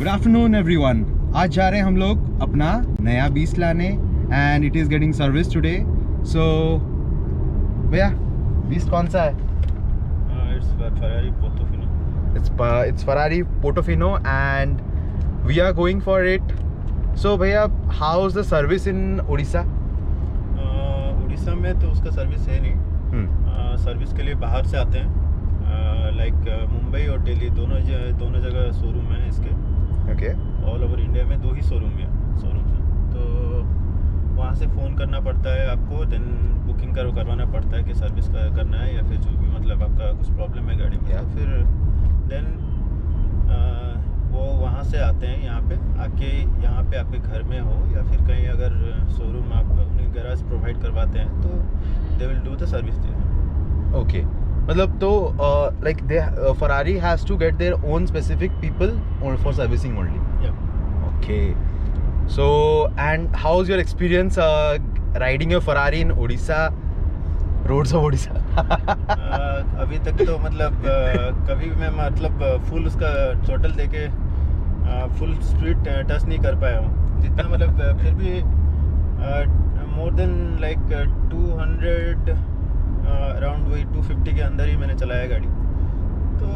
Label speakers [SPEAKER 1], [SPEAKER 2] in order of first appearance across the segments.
[SPEAKER 1] Good afternoon everyone. आज जा रहे हैं हम लोग अपना नया बीस्ट लाने and it is getting service today. So भैया बीस्ट कौन सा है? It's Ferrari Portofino and we are going for it. So भैया, how's the service in Odisha?
[SPEAKER 2] Orissa में तो उसका सर्विस है नहीं। सर्विस के लिए बाहर से आते हैं, लाइक मुंबई और दिल्ली दोनों जगह शोरूम है इसके।
[SPEAKER 1] ओके।
[SPEAKER 2] ऑल ओवर इंडिया में 2 ही शोरूम है तो वहाँ से फ़ोन करना पड़ता है आपको, देन बुकिंग करवाना पड़ता है कि सर्विस करना है या फिर जो भी मतलब आपका कुछ प्रॉब्लम है गाड़ी में, तो फिर देन वो वहाँ से आते हैं यहाँ पे आके, यहाँ पे आपके घर में हो या फिर कहीं अगर शोरूम आप उन्हें गैराज प्रोवाइड करवाते हैं तो they will do the service there.
[SPEAKER 1] Okay, मतलब तो like they Ferrari has to get their own specific people for servicing only.
[SPEAKER 2] Yeah.
[SPEAKER 1] Okay. So and how's your experience riding your Ferrari in Odisha? Roads of Odisha.
[SPEAKER 2] अभी तक तो मतलब कभी मैं मतलब full उसका टोटल देके फुल स्पीड टच नहीं कर पाया हूँ जितना, मतलब फिर भी मोर देन लाइक 200 अराउंड वही 250 के अंदर ही मैंने चलाया गाड़ी। तो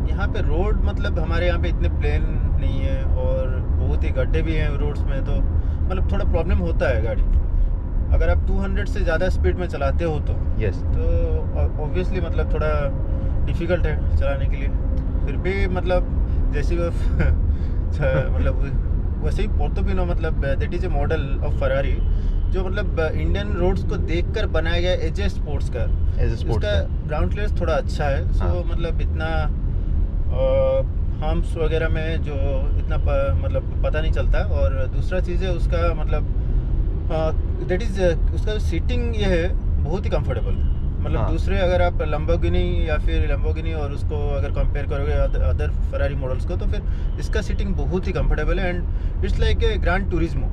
[SPEAKER 2] यहाँ पे रोड मतलब हमारे यहाँ पे इतने प्लेन नहीं है और बहुत ही गड्ढे भी हैं रोड्स में, तो मतलब थोड़ा प्रॉब्लम होता है गाड़ी अगर आप 200 से ज़्यादा स्पीड में चलाते हो तो।
[SPEAKER 1] Yes.
[SPEAKER 2] तो ऑब्वियसली मतलब थोड़ा डिफ़िकल्ट है चलाने के लिए। फिर भी मतलब जैसे वो मतलब वैसे ही पोर्टोफिनो मतलब that is a model of Ferrari जो मतलब इंडियन रोड्स को देखकर बनाया गया एज ए स्पोर्ट्स कार। इसका ग्राउंड क्लियरेंस थोड़ा अच्छा है, सो मतलब इतना हम्प्स वगैरह में जो इतना मतलब पता नहीं चलता। और दूसरा चीज़ है उसका मतलब दैट इज़ उसका सीटिंग ये है बहुत ही कंफर्टेबल, मतलब दूसरे अगर आप लैम्बोर्गिनी या फिर लैम्बोर्गिनी और उसको अगर कंपेयर करोगे अदर फरारी मॉडल्स को, तो फिर इसका सीटिंग बहुत ही कंफर्टेबल है and it's like a grand Turismo.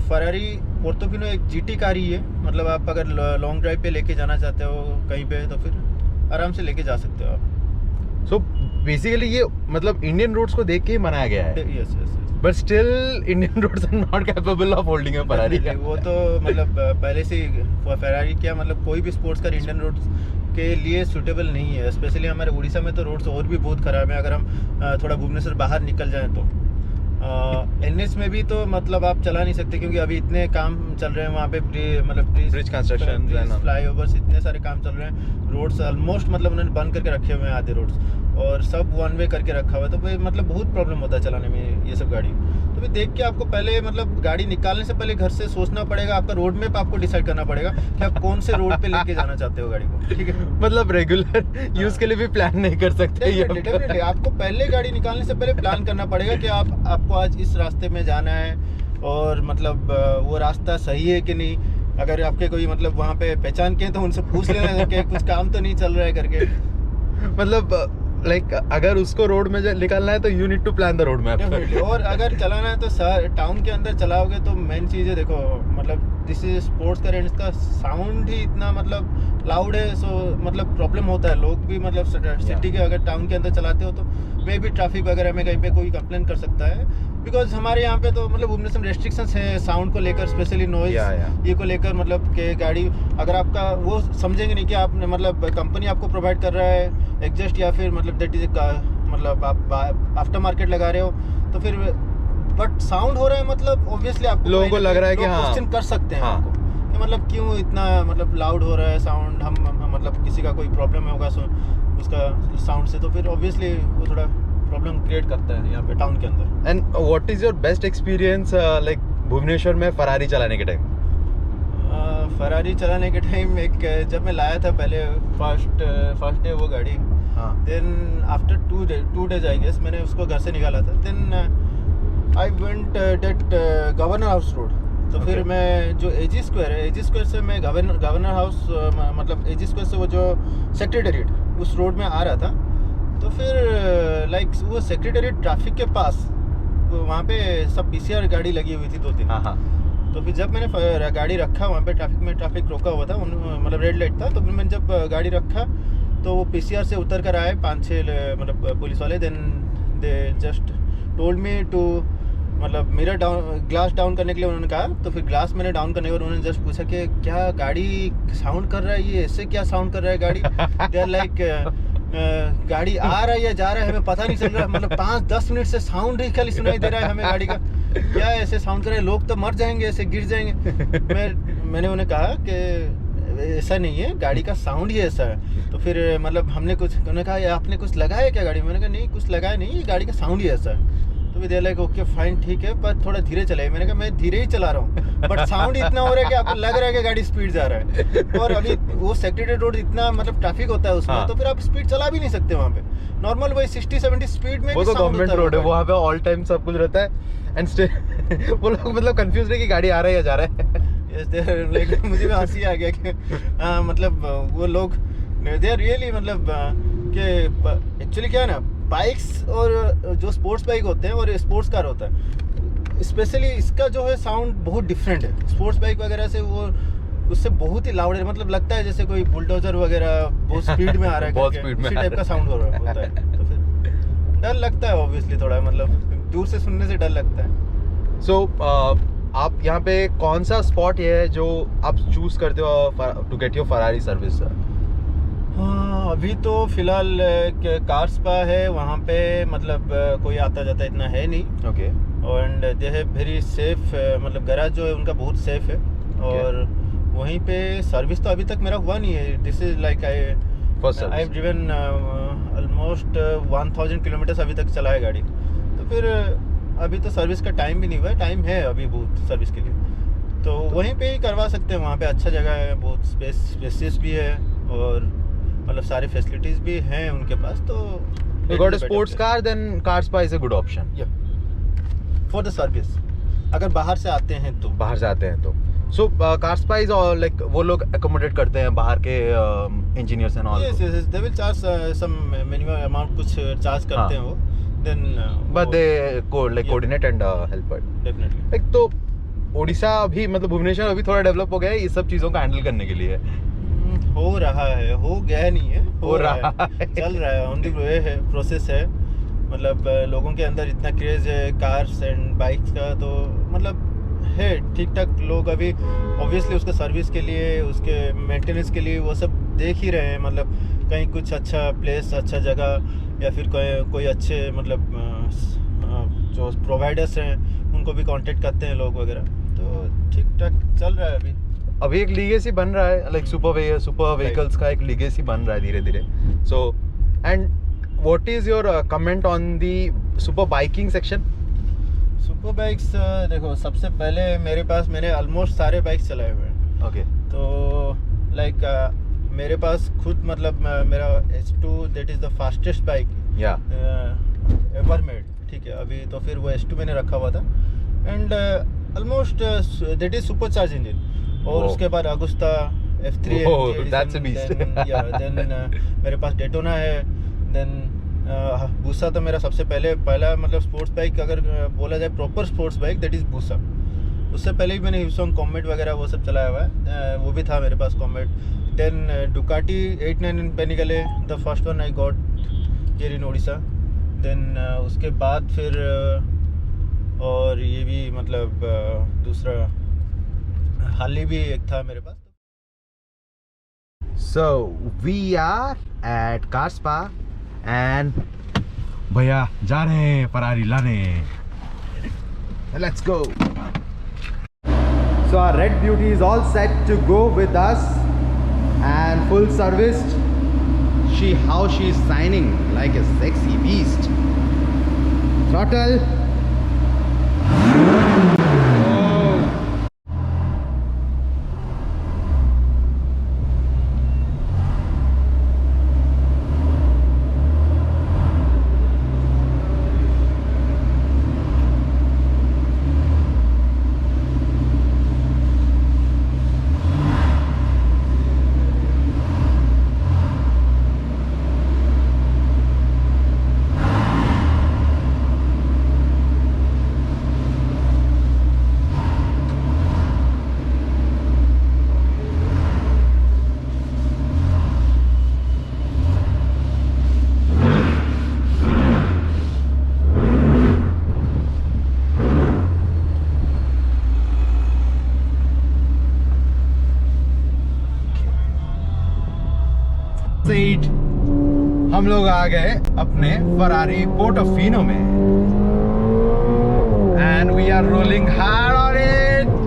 [SPEAKER 2] Ferrari Portofino एक जीटी कार ही है, मतलब आप अगर लॉन्ग ड्राइव पे लेके जाना चाहते हो कहीं पे तो फिर आराम से लेके जा सकते हो आप।
[SPEAKER 1] सो बेसिकली ये मतलब इंडियन रोड्स को देख के ही बनाया गया है।
[SPEAKER 2] Yes yes.
[SPEAKER 1] But still Indian roads are not capable of holding a Ferrari.
[SPEAKER 2] वो तो मतलब पहले से फरारी क्या मतलब कोई भी स्पोर्ट्स कार इंडियन रोड्स के लिए सूटेबल नहीं है। स्पेशली हमारे उड़ीसा में तो रोड्स और भी बहुत ख़राब है, अगर हम थोड़ा भुवनेश्वर बाहर निकल जाएं तो एनएच में भी तो मतलब आप चला नहीं सकते क्योंकि अभी इतने काम चल रहे हैं वहाँ पे, मतलब ब्रिज कंस्ट्रक्शन, फ्लाईओवर्स, इतने सारे काम चल रहे हैं। रोड्स ऑलमोस्ट मतलब उन्होंने बंद करके रखे हुए हैं आधे रोड्स और सब 1 वे करके रखा हुआ है, तो भाई मतलब बहुत प्रॉब्लम होता है चलाने में ये सब गाड़ी। तो फिर देख के आपको पहले मतलब गाड़ी निकालने से पहले घर से सोचना पड़ेगा, आपका रोड मैप आपको डिसाइड करना पड़ेगा कि आप कौन से रोड पे लेके जाना चाहते हो गाड़ी को, ठीक है।
[SPEAKER 1] मतलब रेगुलर यूज के लिए भी प्लान नहीं कर सकते।
[SPEAKER 2] डेफिनेटली आपको पहले गाड़ी निकालने से पहले प्लान करना पड़ेगा कि आपको आज इस रास्ते में जाना है और मतलब वो रास्ता सही है कि नहीं। अगर आपके कोई मतलब वहाँ पे पहचान के तो उनसे पूछ लेना कि कुछ काम तो नहीं चल रहा है करके।
[SPEAKER 1] मतलब लाइक अगर उसको रोड में निकालना है तो you need to plan the road map.
[SPEAKER 2] और अगर चलाना है तो टाउन के अंदर चलाओगे तो मेन चीज़ है, देखो मतलब this is sports car and इसका साउंड ही इतना मतलब लाउड है, सो मतलब प्रॉब्लम होता है। लोग भी मतलब सिटी के अगर टाउन के अंदर चलाते हो तो मे भी ट्रैफिक वगैरह में कहीं पे कोई कंप्लेन कर सकता है, बिकॉज हमारे यहाँ पे तो मतलब भुवनेश्वर में रेस्ट्रिक्शंस है साउंड को लेकर, स्पेशली नॉइज ये को लेकर, मतलब कि गाड़ी अगर आपका वो समझेंगे नहीं कि आपने मतलब कंपनी आपको प्रोवाइड कर रहा है एग्जस्ट या फिर मतलब दैट इज मतलब आप आफ्टर मार्केट लगा रहे हो तो फिर बट साउंड हो रहा है, मतलब ऑब्वियसली आपको
[SPEAKER 1] लोगों को लग रहा है कि
[SPEAKER 2] क्वेश्चन कर सकते हैं आपको कि मतलब क्यों इतना मतलब लाउड हो रहा है साउंड, हम मतलब किसी का कोई प्रॉब्लम होगा उसका साउंड से, तो फिर ऑब्वियसली वो थोड़ा प्रॉब्लम क्रिएट करता है यहाँ पे टाउन के अंदर।
[SPEAKER 1] And what is your best experience like Bhubaneswar में फरारी चलाने के टाइम?
[SPEAKER 2] फरारी चलाने के टाइम एक जब मैं लाया था पहले फर्स्ट डे वो गाड़ी, then after 2 days I guess मैंने उसको घर से निकाला था, then I went that governor house road. तो फिर मैं जो एजी स्क्वायर है, एजी स्क्वायर से मैं गवर्नर हाउस मतलब एजी स्क्वायर से वो जो सेक्रेटेरिएट उस रोड में आ रहा था, तो फिर लाइक वो सेक्रेटेरिएट ट्रैफिक के पास वहाँ पे सब पीसीआर गाड़ी लगी हुई थी 2-3। तो फिर जब मैंने गाड़ी रखा वहाँ पे ट्रैफिक रोका हुआ था, मतलब रेड लाइट था, तो फिर मैंने जब गाड़ी रखा तो वो पीसीआर से उतर कर आए 5-6 मतलब पुलिस वाले, then they just told me to मतलब मिरर डाउन ग्लास डाउन करने के लिए उन्होंने कहा, तो फिर ग्लास मैंने डाउन करने के बाद उन्होंने जस्ट पूछा कि क्या गाड़ी साउंड कर रहा है, ये ऐसे क्या साउंड कर रहा है गाड़ी। दे आर लाइक गाड़ी आ रहा है या जा रहा है हमें पता नहीं चल रहा, मतलब 5-10 मिनट से साउंड ही खाली सुनाई दे रहा है हमें गाड़ी का, क्या ऐसे साउंड कर रहा है, लोग तो मर जाएंगे ऐसे गिर जाएंगे। मैंने उन्हें कहा कि ऐसा नहीं है, गाड़ी का साउंड ही ऐसा है। तो फिर मतलब उन्होंने कहा आपने कुछ लगाया क्या गाड़ी में, मैंने कहा नहीं कुछ लगाया नहीं, गाड़ी का साउंड ही ऐसा है। तो भी दे लाइक ओके फाइन ठीक है, पर थोड़ा धीरे चलाइए। मैंने कहा मैं धीरे ही चला रहा हूँ, बट साउंड इतना हो रहा है कि आपको लग रहा है कि गाड़ी स्पीड जा रहा है। और अभी वो सेक्रेटरी रोड इतना मतलब ट्रैफिक होता है उसमें, तो फिर आप स्पीड चला भी नहीं सकते वहाँ पे। नॉर्मल वही 60-70 स्पीड में
[SPEAKER 1] वो तो गवर्नमेंट रोड है, वहाँ पे ऑल टाइम सब कुछ रहता है एंड वो लोग मतलब कंफ्यूज है कि गाड़ी आ रहा है या जा रहा है।
[SPEAKER 2] लाइक मुझे भी हंसी आ गया कि मतलब वो लोग दे आर रियली मतलब कि एक्चुअली क्या है ना, बाइक्स और जो स्पोर्ट्स बाइक होते हैं और स्पोर्ट्स कार होता है, स्पेशली इसका जो है साउंड बहुत डिफरेंट है। स्पोर्ट्स बाइक वगैरह से वो उससे बहुत ही लाउड है, मतलब लगता है जैसे कोई बुलडोजर वगैरह बहुत स्पीड में आ रहा है
[SPEAKER 1] बहुत स्पीड में
[SPEAKER 2] उसी टाइप का साउंड हो रहा होता है। तो फिर डर लगता है ऑब्वियसली थोड़ा, मतलब दूर से सुनने से डर लगता है।
[SPEAKER 1] सो आप यहाँ पे कौन सा स्पॉट है जो आप चूज करते हो to get your Ferrari service?
[SPEAKER 2] हाँ अभी तो फिलहाल कार स्पा है, वहाँ पे मतलब कोई आता जाता इतना है नहीं।
[SPEAKER 1] ओके।
[SPEAKER 2] एंड दे है वेरी सेफ, मतलब गैराज जो है उनका बहुत सेफ है। और वहीं पे सर्विस तो अभी तक मेरा हुआ नहीं है। This is like I have driven almost 1000 kilometres अभी तक चला है गाड़ी, तो फिर अभी तो सर्विस का टाइम भी नहीं हुआ है, टाइम है अभी बहुत सर्विस के लिए, तो वहीं पे ही करवा सकते हैं। वहाँ पे अच्छा जगह है, बहुत स्पेसियस भी है और मतलब सारी फैसिलिटीज भी हैं उनके पास। तो
[SPEAKER 1] you got a sports car, then car spa is a good option.
[SPEAKER 2] Yeah, for the service. अगर बाहर से आते हैं तो
[SPEAKER 1] so car spa is all like वो लोग accommodate करते हैं बाहर के engineers and all.
[SPEAKER 2] Yes, they will charge some minimum amount, कुछ charge करते हैं वो, then
[SPEAKER 1] but they coordinate and help out.
[SPEAKER 2] Definitely.
[SPEAKER 1] Like तो उड़ीसा अभी मतलब भुवनेश्वर अभी थोड़ा डेवलप हो गया है ये सब चीज़ों को हैंडल करने के लिए।
[SPEAKER 2] हो रहा है, हो गया नहीं है, हो रहा है, चल रहा है, ऑन द वे है, प्रोसेस है। मतलब लोगों के अंदर इतना क्रेज है कार्स एंड बाइक्स का, तो मतलब है ठीक ठाक लोग अभी ऑब्वियसली उसके सर्विस के लिए, उसके मेंटेनेंस के लिए वो सब देख ही रहे हैं। मतलब कहीं कुछ अच्छा प्लेस, अच्छा जगह, या फिर कोई अच्छे मतलब जो प्रोवाइडर्स हैं उनको भी कांटेक्ट करते हैं लोग वगैरह, तो ठीक ठाक चल रहा है अभी
[SPEAKER 1] एक लीगेसी बन रहा है, लाइक सुपर व्हीकल्स का एक लीगेसी बन रहा है धीरे धीरे। So and what is your comment on the super biking section? Super bikes
[SPEAKER 2] देखो, सबसे पहले मैंने ऑलमोस्ट सारे बाइक्स चलाए हुए हैं।
[SPEAKER 1] ओके।
[SPEAKER 2] तो लाइक मेरे पास खुद मतलब मेरा H2 that is the fastest bike ever made, ठीक है। अभी तो फिर वो H2 मैंने रखा हुआ था, and almost that is super charge engine. और उसके बाद Agusta F3
[SPEAKER 1] that's a beast.
[SPEAKER 2] Then मेरे पास डेटोना है, देन बूसा तो मेरा सबसे पहला मतलब स्पोर्ट्स बाइक अगर बोला जाए proper sports bike that is बूसा। उससे पहले भी मैंने ह्यूसोंग कॉमेट वगैरह वो सब चलाया हुआ है, वो भी था मेरे पास Comet. Then Ducati 899 Panigale, the first one I got here in Odisha. Then उसके बाद फिर और ये भी मतलब दूसरा हार्ली भी एक था मेरे पास।
[SPEAKER 1] So we are at car spa and भैया जा रहे हैं फरारी लाने। Let's go. So our red beauty is all set to go with us and full serviced. How she is shining like a sexy beast. Throttle. हम लोग आ गए अपने फरारी पोर्टोफिनो में and we are rolling hard on it.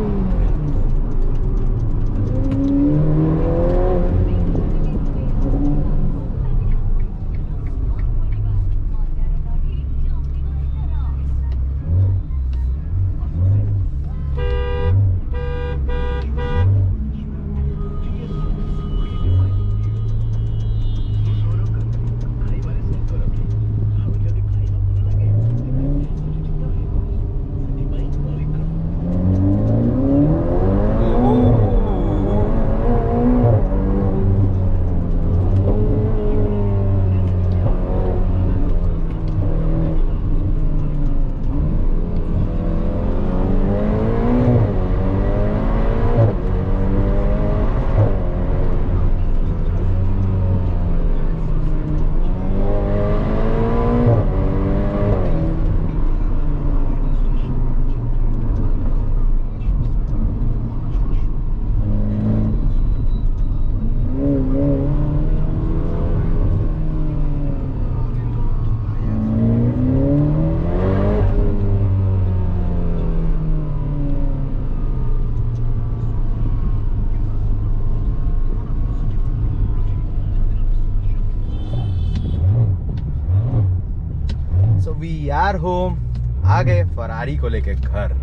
[SPEAKER 1] We are home, आ गए Ferrari को लेके घर।